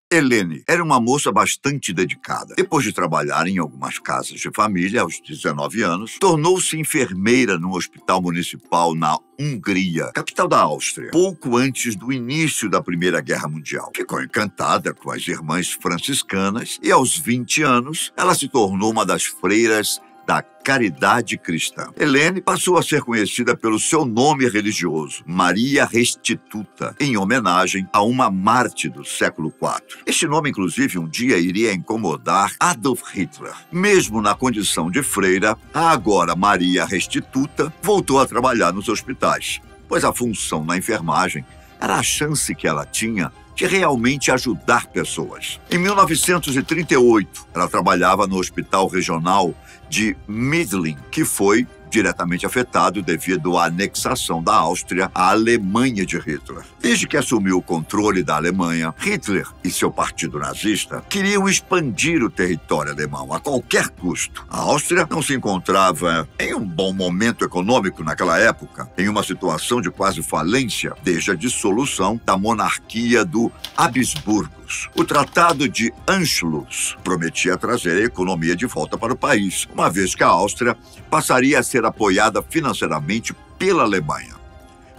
Helene era uma moça bastante dedicada. Depois de trabalhar em algumas casas de família, aos 19 anos, tornou-se enfermeira num hospital municipal na Hungria, capital da Áustria, pouco antes do início da Primeira Guerra Mundial. Ficou encantada com as irmãs franciscanas e, aos 20 anos, ela se tornou uma das freiras da Caridade Cristã. Helene passou a ser conhecida pelo seu nome religioso, Maria Restituta, em homenagem a uma mártir do século IV. Este nome, inclusive, um dia iria incomodar Adolf Hitler. Mesmo na condição de freira, a agora Maria Restituta voltou a trabalhar nos hospitais, pois a função na enfermagem era a chance que ela tinha de realmente ajudar pessoas. Em 1938, ela trabalhava no Hospital Regional de Midling, que foi diretamente afetado devido à anexação da Áustria à Alemanha de Hitler. Desde que assumiu o controle da Alemanha, Hitler e seu partido nazista queriam expandir o território alemão a qualquer custo. A Áustria não se encontrava em um bom momento econômico naquela época, em uma situação de quase falência desde a dissolução da monarquia do Habsburgos. O Tratado de Anschluss prometia trazer a economia de volta para o país, uma vez que a Áustria passaria a ser apoiada financeiramente pela Alemanha.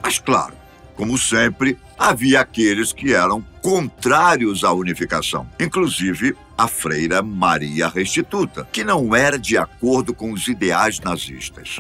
Mas, claro, como sempre, havia aqueles que eram contrários à unificação, inclusive a freira Maria Restituta, que não era de acordo com os ideais nazistas.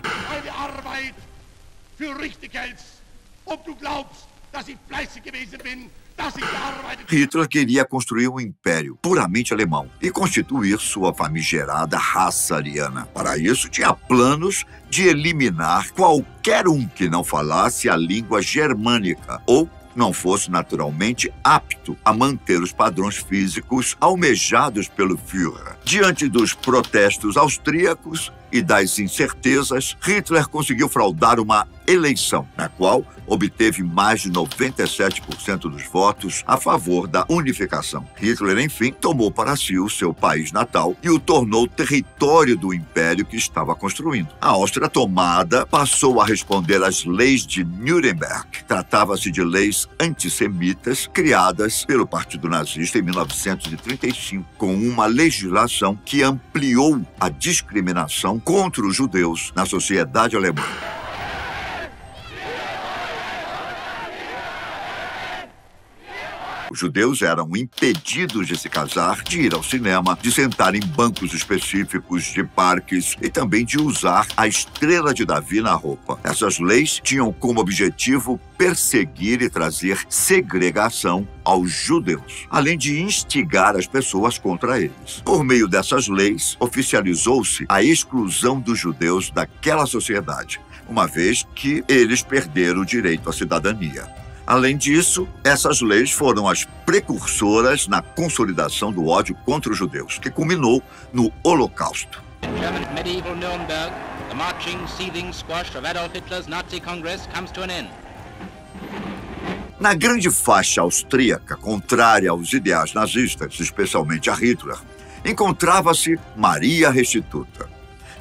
Hitler queria construir um império puramente alemão e constituir sua famigerada raça ariana. Para isso, tinha planos de eliminar qualquer um que não falasse a língua germânica ou não fosse naturalmente apto a manter os padrões físicos almejados pelo Führer. Diante dos protestos austríacos e das incertezas, Hitler conseguiu fraudar uma eleição, na qual obteve mais de 97% dos votos a favor da unificação. Hitler, enfim, tomou para si o seu país natal e o tornou território do império que estava construindo. A Áustria tomada passou a responder às leis de Nuremberg. Tratava-se de leis antissemitas criadas pelo Partido Nazista em 1935, com uma legislação que ampliou a discriminação contra os judeus na sociedade alemã. Os judeus eram impedidos de se casar, de ir ao cinema, de sentar em bancos específicos de parques e também de usar a estrela de Davi na roupa. Essas leis tinham como objetivo perseguir e trazer segregação aos judeus, além de instigar as pessoas contra eles. Por meio dessas leis, oficializou-se a exclusão dos judeus daquela sociedade, uma vez que eles perderam o direito à cidadania. Além disso, essas leis foram as precursoras na consolidação do ódio contra os judeus, que culminou no Holocausto. Na grande faixa austríaca, contrária aos ideais nazistas, especialmente a Hitler, encontrava-se Maria Restituta.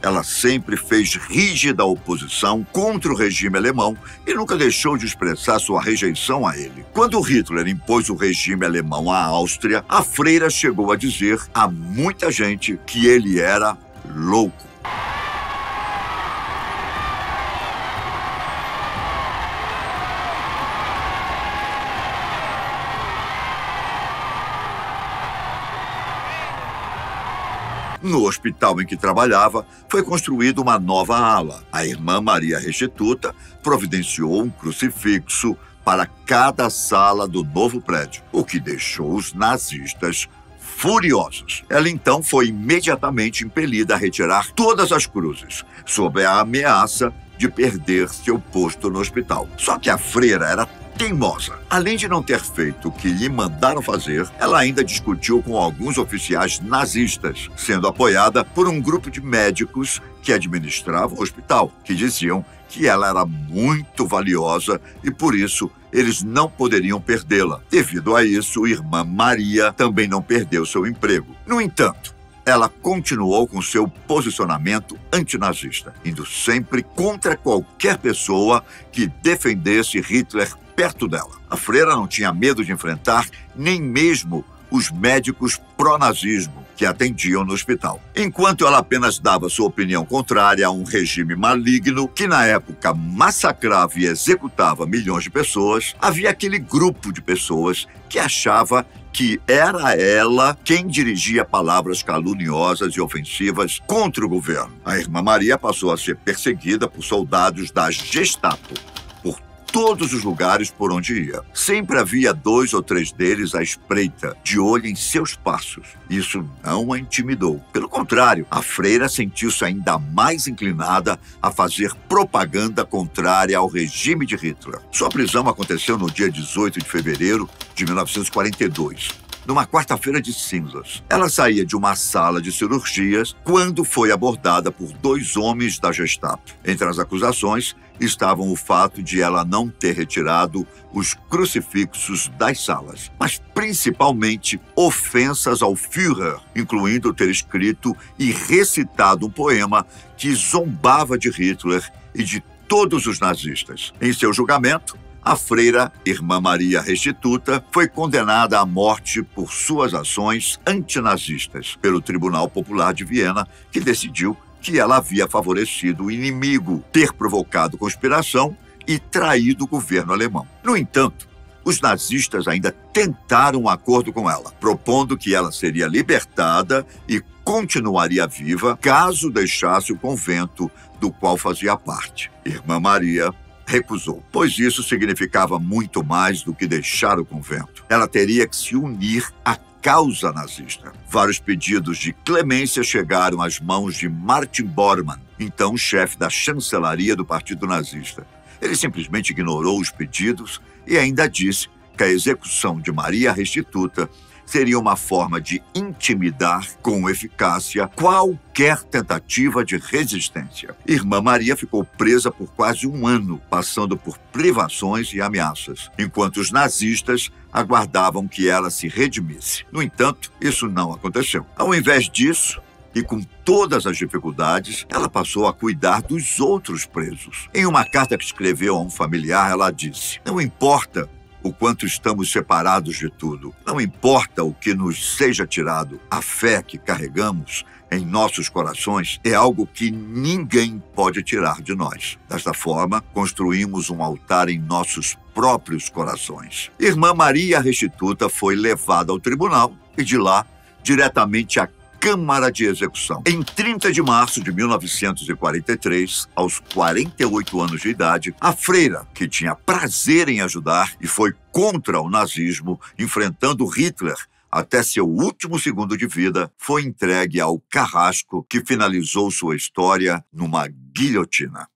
Ela sempre fez rígida oposição contra o regime alemão e nunca deixou de expressar sua rejeição a ele. Quando Hitler impôs o regime alemão à Áustria, a freira chegou a dizer a muita gente que ele era louco. No hospital em que trabalhava, foi construída uma nova ala. A irmã Maria Restituta providenciou um crucifixo para cada sala do novo prédio, o que deixou os nazistas furiosos. Ela então foi imediatamente impelida a retirar todas as cruzes, sob a ameaça de perder seu posto no hospital. Só que a freira era teimosa. Além de não ter feito o que lhe mandaram fazer, ela ainda discutiu com alguns oficiais nazistas, sendo apoiada por um grupo de médicos que administravam o hospital, que diziam que ela era muito valiosa e, por isso, eles não poderiam perdê-la. Devido a isso, a irmã Maria também não perdeu seu emprego. No entanto, ela continuou com seu posicionamento antinazista, indo sempre contra qualquer pessoa que defendesse Hitler perto dela. A freira não tinha medo de enfrentar nem mesmo os médicos pró-nazismo que atendiam no hospital. Enquanto ela apenas dava sua opinião contrária a um regime maligno que, na época, massacrava e executava milhões de pessoas, havia aquele grupo de pessoas que achava que era ela quem dirigia palavras caluniosas e ofensivas contra o governo. A irmã Maria passou a ser perseguida por soldados da Gestapo, por todos os lugares por onde ia. Sempre havia 2 ou 3 deles à espreita, de olho em seus passos. Isso não a intimidou. Pelo contrário, a freira sentiu-se ainda mais inclinada a fazer propaganda contrária ao regime de Hitler. Sua prisão aconteceu no dia 18 de fevereiro de 1942. Numa quarta-feira de cinzas. Ela saía de uma sala de cirurgias quando foi abordada por 2 homens da Gestapo. Entre as acusações estavam o fato de ela não ter retirado os crucifixos das salas, mas principalmente ofensas ao Führer, incluindo ter escrito e recitado um poema que zombava de Hitler e de todos os nazistas. Em seu julgamento, a freira, irmã Maria Restituta, foi condenada à morte por suas ações antinazistas pelo Tribunal Popular de Viena, que decidiu que ela havia favorecido o inimigo, ter provocado conspiração e traído o governo alemão. No entanto, os nazistas ainda tentaram um acordo com ela, propondo que ela seria libertada e continuaria viva caso deixasse o convento do qual fazia parte. Irmã Maria recusou, pois isso significava muito mais do que deixar o convento. Ela teria que se unir à causa nazista. Vários pedidos de clemência chegaram às mãos de Martin Bormann, então chefe da chancelaria do Partido Nazista. Ele simplesmente ignorou os pedidos e ainda disse que a execução de Maria Restituta seria uma forma de intimidar com eficácia qualquer tentativa de resistência. Irmã Maria ficou presa por quase 1 ano, passando por privações e ameaças, enquanto os nazistas aguardavam que ela se redimisse. No entanto, isso não aconteceu. Ao invés disso, e com todas as dificuldades, ela passou a cuidar dos outros presos. Em uma carta que escreveu a um familiar, ela disse: "Não importa o quanto estamos separados de tudo. Não importa o que nos seja tirado, a fé que carregamos em nossos corações é algo que ninguém pode tirar de nós. Desta forma, construímos um altar em nossos próprios corações." Irmã Maria Restituta foi levada ao tribunal e de lá diretamente à Câmara de Execução. Em 30 de março de 1943, aos 48 anos de idade, a freira, que tinha prazer em ajudar e foi contra o nazismo, enfrentando Hitler até seu último segundo de vida, foi entregue ao carrasco que finalizou sua história numa guilhotina.